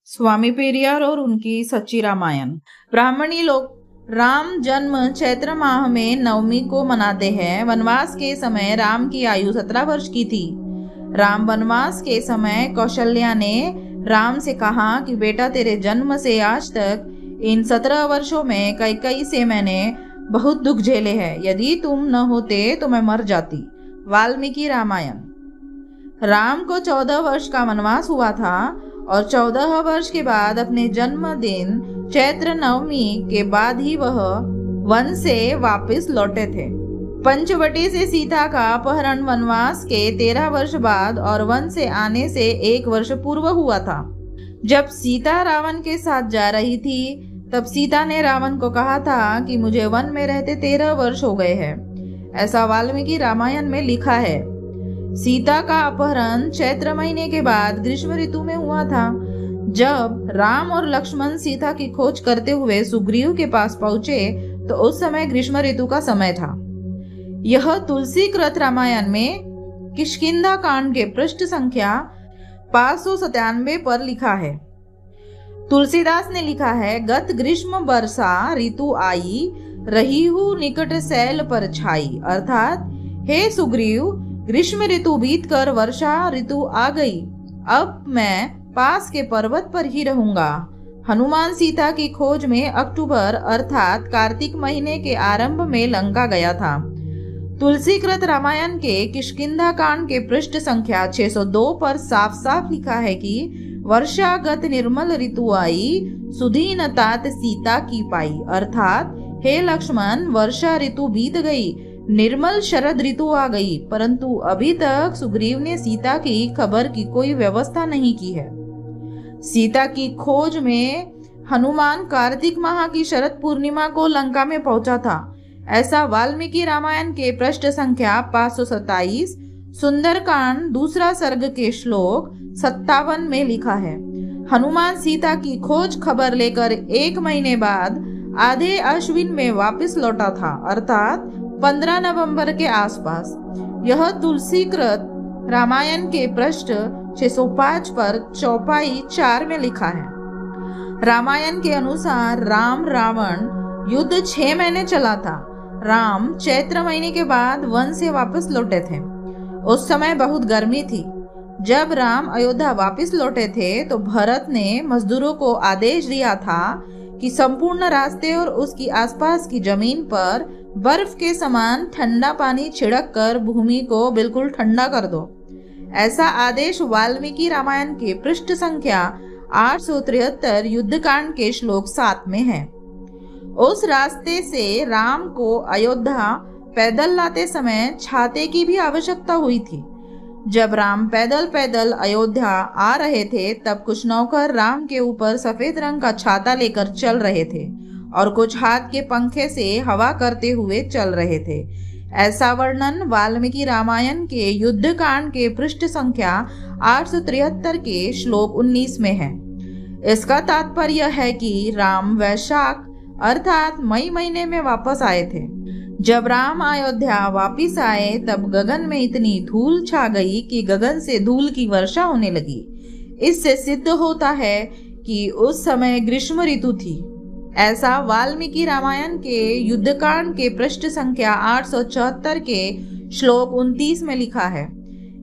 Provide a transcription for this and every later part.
स्वामी पेरियार और उनकी सच्ची रामायण। ब्राह्मणी लोग राम जन्म चैत्र माह में नवमी को मनाते हैं। वनवास के समय राम की आयु 17 वर्ष की थी। राम वनवास के समय कौशल्या ने राम से कहा कि बेटा, तेरे जन्म से आज तक इन 17 वर्षों में कई से मैंने बहुत दुख झेले हैं। यदि तुम न होते तो मैं मर जाती। वाल्मीकि रामायण। राम को 14 वर्ष का वनवास हुआ था और 14 वर्ष के बाद अपने जन्मदिन चैत्र नवमी के बाद ही वह वन से वापस लौटे थे। पंचवटी से सीता का अपहरण वनवास के 13 वर्ष बाद और वन से आने से 1 वर्ष पूर्व हुआ था। जब सीता रावण के साथ जा रही थी तब सीता ने रावण को कहा था कि मुझे वन में रहते 13 वर्ष हो गए हैं। ऐसा वाल्मीकि रामायण में लिखा है। सीता का अपहरण चैत्र महीने के बाद ग्रीष्म ऋतु में हुआ था। जब राम और लक्ष्मण सीता की खोज करते हुए सुग्रीव के पास पहुंचे तो उस समय ग्रीष्म ऋतु का समय था। यह तुलसी कृत रामायण में किष्किंधा कांड के पृष्ठ संख्या 597 पर लिखा है। तुलसीदास ने लिखा है, गत ग्रीष्म बरसा ऋतु आई, रही हूँ निकट सैल पर छाई। अर्थात हे सुग्रीव, ग्रीष्म ऋतु बीत कर वर्षा ऋतु आ गई। अब मैं पास के पर्वत पर ही रहूंगा। हनुमान सीता की खोज में अक्टूबर अर्थात कार्तिक महीने के आरंभ में लंका गया था। तुलसीकृत रामायण के किष्किंधा कांड के पृष्ठ संख्या 602 पर साफ साफ लिखा है कि वर्षागत निर्मल ऋतु आई, सुधीन तात सीता की पाई। अर्थात हे लक्ष्मण, वर्षा ऋतु बीत गई, निर्मल शरद ऋतु आ गई, परंतु अभी तक सुग्रीव ने सीता की खबर की कोई व्यवस्था नहीं की है। सीता की खोज में हनुमान कार्तिक माह की शरद पूर्णिमा को लंका में पहुंचा था। ऐसा वाल्मीकि रामायण के पृष्ठ संख्या 527 सुंदरकांड दूसरा सर्ग के श्लोक 57 में लिखा है। हनुमान सीता की खोज खबर लेकर 1 महीने बाद आधे अश्विन में वापस लौटा था, अर्थात 15 नवंबर के आसपास। यह तुलसीकृत रामायण के पृष्ठ 605 पर चौपाई 4 में लिखा है। रामायण के अनुसार राम रावण युद्ध 6 महीने चला था। राम चैत्र महीने के बाद वन से वापस लौटे थे। उस समय बहुत गर्मी थी। जब राम अयोध्या वापस लौटे थे तो भरत ने मजदूरों को आदेश दिया था कि संपूर्ण रास्ते और उसकी आसपास की जमीन पर बर्फ के समान ठंडा पानी छिड़क कर भूमि को बिल्कुल ठंडा कर दो। ऐसा आदेश वाल्मीकि रामायण के पृष्ठ संख्या 873 युद्धकांड के श्लोक 7 में है। उस रास्ते से राम को अयोध्या पैदल लाते समय छाते की भी आवश्यकता हुई थी। जब राम पैदल पैदल अयोध्या आ रहे थे तब कुछ नौकर राम के ऊपर सफेद रंग का छाता लेकर चल रहे थे और कुछ हाथ के पंखे से हवा करते हुए चल रहे थे। ऐसा वर्णन वाल्मीकि रामायण के युद्धकांड के पृष्ठ संख्या 873 के श्लोक 19 में है। इसका तात्पर्य है कि राम वैशाख अर्थात मई महीने में वापस आए थे। जब राम अयोध्या वापिस आए तब गगन में इतनी धूल छा गई कि गगन से धूल की वर्षा होने लगी। इससे सिद्ध होता है कि उस समय ग्रीष्म ऋतु थी। ऐसा वाल्मीकि रामायण के युद्धकांड के पृष्ठ संख्या 874 के श्लोक 29 में लिखा है।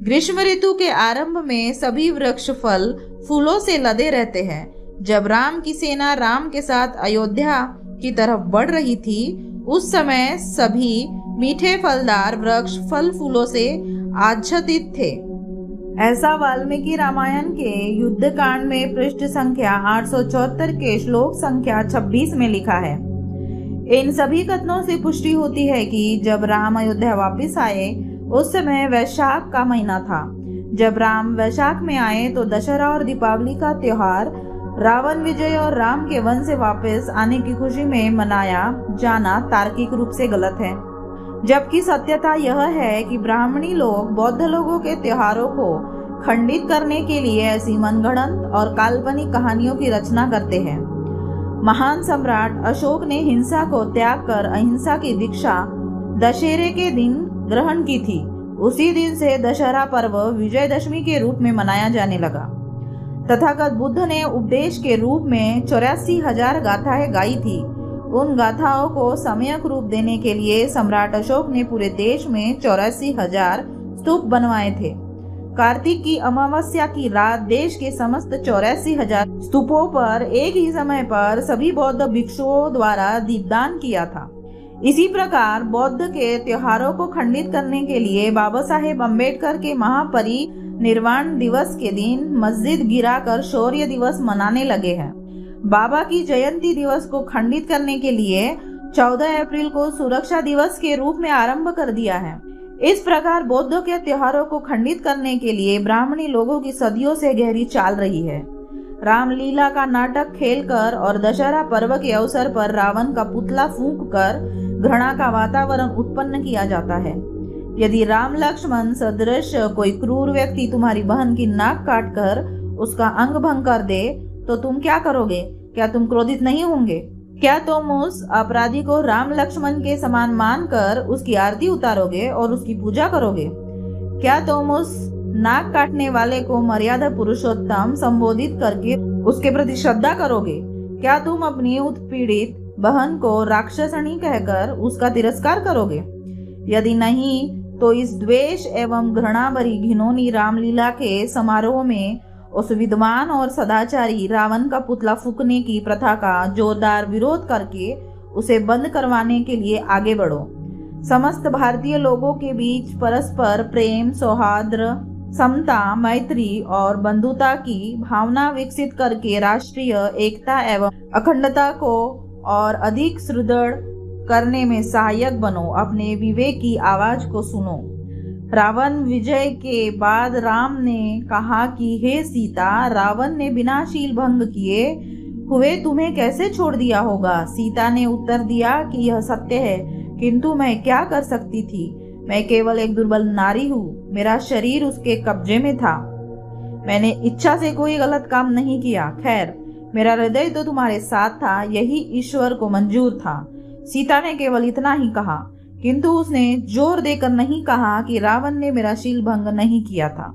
ग्रीष्म ऋतु के आरंभ में सभी वृक्ष फल फूलों से लदे रहते हैं। जब राम की सेना राम के साथ अयोध्या की तरफ बढ़ रही थी उस समय सभी मीठे फलदार वृक्ष फल फूलों से आच्छादित थे। ऐसा वाल्मीकि रामायण के युद्धकांड में पृष्ठ संख्या 874 के श्लोक संख्या 26 में लिखा है। इन सभी कथनों से पुष्टि होती है कि जब राम अयोध्या वापस आए उस समय वैशाख का महीना था। जब राम वैशाख में आए तो दशहरा और दीपावली का त्योहार रावण विजय और राम के वन से वापस आने की खुशी में मनाया जाना तार्किक रूप से गलत है, जबकि सत्यता यह है कि ब्राह्मणी लोग बौद्ध लोगों के त्योहारों को खंडित करने के लिए ऐसी मनगढ़ंत और काल्पनिक कहानियों की रचना करते हैं। महान सम्राट अशोक ने हिंसा को त्याग कर अहिंसा की दीक्षा दशहरे के दिन ग्रहण की थी। उसी दिन से दशहरा पर्व विजयदशमी के रूप में मनाया जाने लगा। तथागत बुद्ध ने उपदेश के रूप में 84,000 गाथाएं गाई थी। उन गाथाओं को सम्यक रूप देने के लिए सम्राट अशोक ने पूरे देश में 84,000 स्तूप बनवाए थे। कार्तिक की अमावस्या की रात देश के समस्त 84,000 स्तूपों पर एक ही समय पर सभी बौद्ध भिक्षुओं द्वारा दीपदान किया था। इसी प्रकार बौद्ध के त्योहारों को खंडित करने के लिए बाबा साहेब अम्बेडकर के महापरिनिर्वाण दिवस के दिन मस्जिद गिराकर शौर्य दिवस मनाने लगे हैं। बाबा की जयंती दिवस को खंडित करने के लिए 14 अप्रैल को सुरक्षा दिवस के रूप में आरंभ कर दिया है। इस प्रकार बौद्धों के त्योहारों को खंडित करने के लिए ब्राह्मणी लोगों की सदियों से गहरी चाल रही है। रामलीला का नाटक खेलकर और दशहरा पर्व के अवसर पर रावण का पुतला फूंककर घृणा का वातावरण उत्पन्न किया जाता है। यदि राम लक्ष्मण सदृश कोई क्रूर व्यक्ति तुम्हारी बहन की नाक काटकर उसका अंग भंग कर दे तो तुम क्या करोगे? क्या तुम क्रोधित नहीं होंगे? क्या तुम उस अपराधी को राम लक्ष्मण के समान मानकर उसकी आरती उतारोगे और उसकी पूजा करोगे? क्या तुम उस नाक काटने वाले को मर्यादा पुरुषोत्तम संबोधित करके उसके प्रति श्रद्धा करोगे? क्या तुम अपनी उत्पीड़ित बहन को राक्षसनी कहकर उसका तिरस्कार करोगे? यदि नहीं तो इस द्वेष एवं घृणा भरी घिनौनी रामलीला के समारोह में उस विद्वान और सदाचारी रावण का पुतला फूंकने की प्रथा का जोरदार विरोध करके उसे बंद करवाने के लिए आगे बढ़ो। समस्त भारतीय लोगों के बीच परस्पर प्रेम, सौहार्द, समता, मैत्री और बंधुता की भावना विकसित करके राष्ट्रीय एकता एवं अखंडता को और अधिक सुदृढ़ करने में सहायक बनो। अपने विवेक की आवाज को सुनो। रावण विजय के बाद राम ने कहा कि हे सीता, रावण ने बिना शील भंग किए हुए तुम्हें कैसे छोड़ दिया होगा? सीता ने उत्तर दिया कि यह सत्य है, किंतु मैं क्या कर सकती थी? मैं केवल एक दुर्बल नारी हूँ। मेरा शरीर उसके कब्जे में था। मैंने इच्छा से कोई गलत काम नहीं किया। खैर, मेरा हृदय तो तुम्हारे साथ था, यही ईश्वर को मंजूर था। सीता ने केवल इतना ही कहा, किंतु उसने जोर देकर नहीं कहा कि रावण ने मेरा शील भंग नहीं किया था।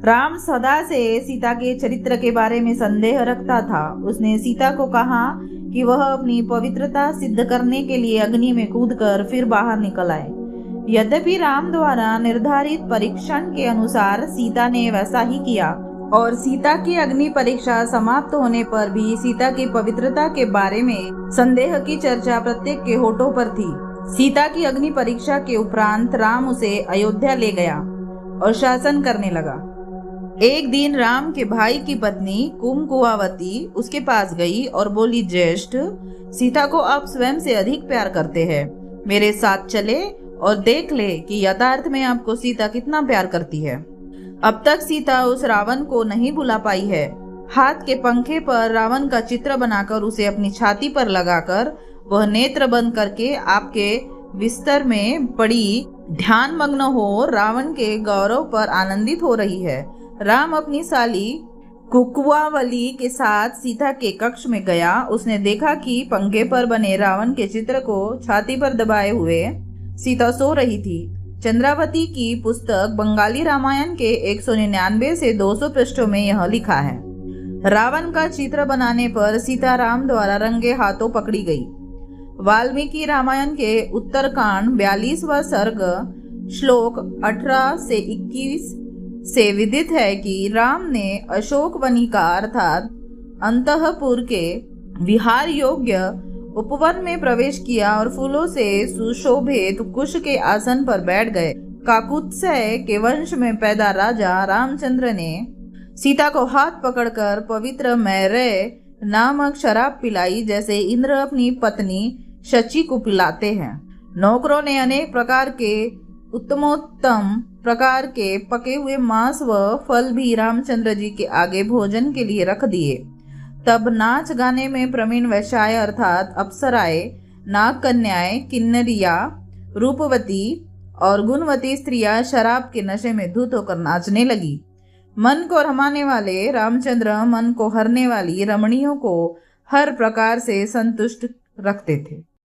राम सदा से सीता के चरित्र के बारे में संदेह रखता था। उसने सीता को कहा कि वह अपनी पवित्रता सिद्ध करने के लिए अग्नि में कूदकर फिर बाहर निकल आए। यद्यपि राम द्वारा निर्धारित परीक्षण के अनुसार सीता ने वैसा ही किया और सीता की अग्नि परीक्षा समाप्त होने पर भी सीता की पवित्रता के बारे में संदेह की चर्चा प्रत्येक के होठों पर थी। सीता की अग्नि परीक्षा के उपरांत राम उसे अयोध्या ले गया और शासन करने लगा। एक दिन राम के भाई की पत्नी कुमकुआवती उसके पास गई और बोली, ज्येष्ठ, सीता को आप स्वयं से अधिक प्यार करते हैं। मेरे साथ चले और देख ले कि यथार्थ में आपको सीता कितना प्यार करती है। अब तक सीता उस रावण को नहीं भुला पाई है। हाथ के पंखे पर रावण का चित्र बनाकर उसे अपनी छाती पर लगाकर वह नेत्र बंद करके आपके बिस्तर में पड़ी ध्यान मग्न हो रावण के गौरव पर आनंदित हो रही है। राम अपनी साली कुकुआवली के साथ सीता के कक्ष में गया। उसने देखा कि पंखे पर बने रावण के चित्र को छाती पर दबाए हुए सीता सो रही थी। चंद्रावती की पुस्तक बंगाली रामायण के 199 से 200 पृष्ठों में यह लिखा है। रावण का चित्र बनाने पर सीता राम द्वारा रंगे हाथों पकड़ी गई। वाल्मीकि रामायण के उत्तरकांड 42वां सर्ग श्लोक 18 से 21 से विदित है कि राम ने अशोकवनिका अर्थात अंतःपुर के विहार योग्य उपवन में प्रवेश किया और फूलों से सुशोभित कुश के आसन पर बैठ गए। काकुत्सय के वंश में पैदा राजा रामचंद्र ने सीता को हाथ पकड़कर पवित्र मैरय नामक शराब पिलाई, जैसे इंद्र अपनी पत्नी शची को पिलाते हैं। नौकरों ने अनेक प्रकार के उत्तमोत्तम प्रकार के पके हुए मांस व फल भी रामचंद्र जी के आगे भोजन के लिए रख दिए। तब नाच गाने में प्रवीण वैश्याय अर्थात अप्सराएं, नाग कन्याएं, किन्नरिया, रूपवती और गुणवती स्त्रियां शराब के नशे में धुत होकर नाचने लगी। मन को रमाने वाले रामचंद्र मन को हरने वाली रमणियों को हर प्रकार से संतुष्ट रखते थे।